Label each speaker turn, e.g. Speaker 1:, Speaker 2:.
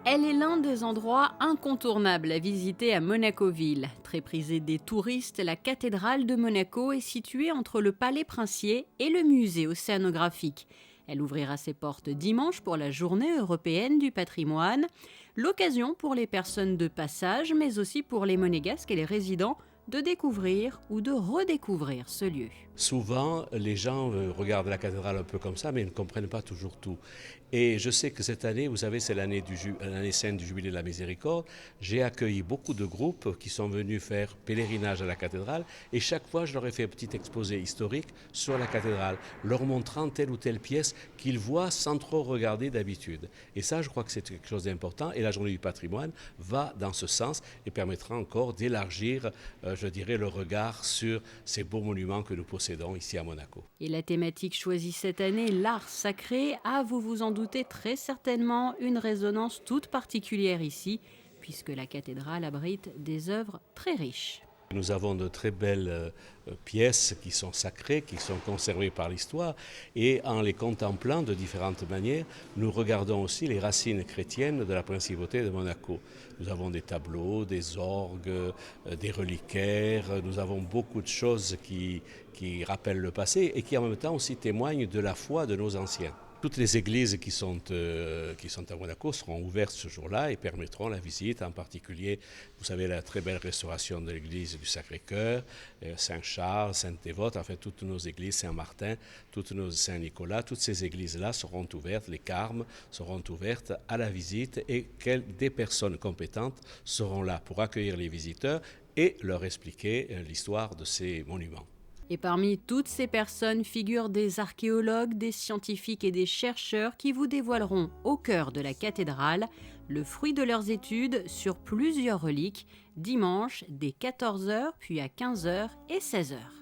Speaker 1: Elle est l'un des endroits incontournables à visiter à Monaco-Ville. Très prisée des touristes, la cathédrale de Monaco est située entre le palais princier et le musée océanographique. Elle ouvrira ses portes dimanche pour la journée européenne du patrimoine. L'occasion pour les personnes de passage, mais aussi pour les monégasques et les résidents, de découvrir ou de redécouvrir ce lieu.
Speaker 2: Souvent, les gens regardent la cathédrale un peu comme ça, mais ils ne comprennent pas toujours tout. Et je sais que cette année, vous savez, c'est l'année sainte du Jubilé de la Miséricorde. J'ai accueilli beaucoup de groupes qui sont venus faire pèlerinage à la cathédrale. Et chaque fois, je leur ai fait un petit exposé historique sur la cathédrale, leur montrant telle ou telle pièce qu'ils voient sans trop regarder d'habitude. Et ça, je crois que c'est quelque chose d'important. Et la journée du patrimoine va dans ce sens et permettra encore d'élargir, je dirais, le regard sur ces beaux monuments que nous possédons ici à Monaco.
Speaker 1: Et la thématique choisie cette année, l'art sacré, a, vous vous en doutez très certainement, une résonance toute particulière ici, puisque la cathédrale abrite des œuvres très riches.
Speaker 2: Nous avons de très belles pièces qui sont sacrées, qui sont conservées par l'histoire, et en les contemplant de différentes manières, nous regardons aussi les racines chrétiennes de la principauté de Monaco. Nous avons des tableaux, des orgues, des reliquaires, nous avons beaucoup de choses qui rappellent le passé et qui en même temps aussi témoignent de la foi de nos anciens. Toutes les églises qui sont à Monaco seront ouvertes ce jour-là et permettront la visite, en particulier, vous savez, la très belle restauration de l'église du Sacré-Cœur, Saint-Charles, Sainte-Dévote, enfin toutes nos églises, Saint-Martin, toutes nos Saint-Nicolas, toutes ces églises-là seront ouvertes, les carmes seront ouvertes à la visite et des personnes compétentes seront là pour accueillir les visiteurs et leur expliquer l'histoire de ces monuments.
Speaker 1: Et parmi toutes ces personnes figurent des archéologues, des scientifiques et des chercheurs qui vous dévoileront au cœur de la cathédrale le fruit de leurs études sur plusieurs reliques, dimanche dès 14 h, puis à 15 h et 16 h.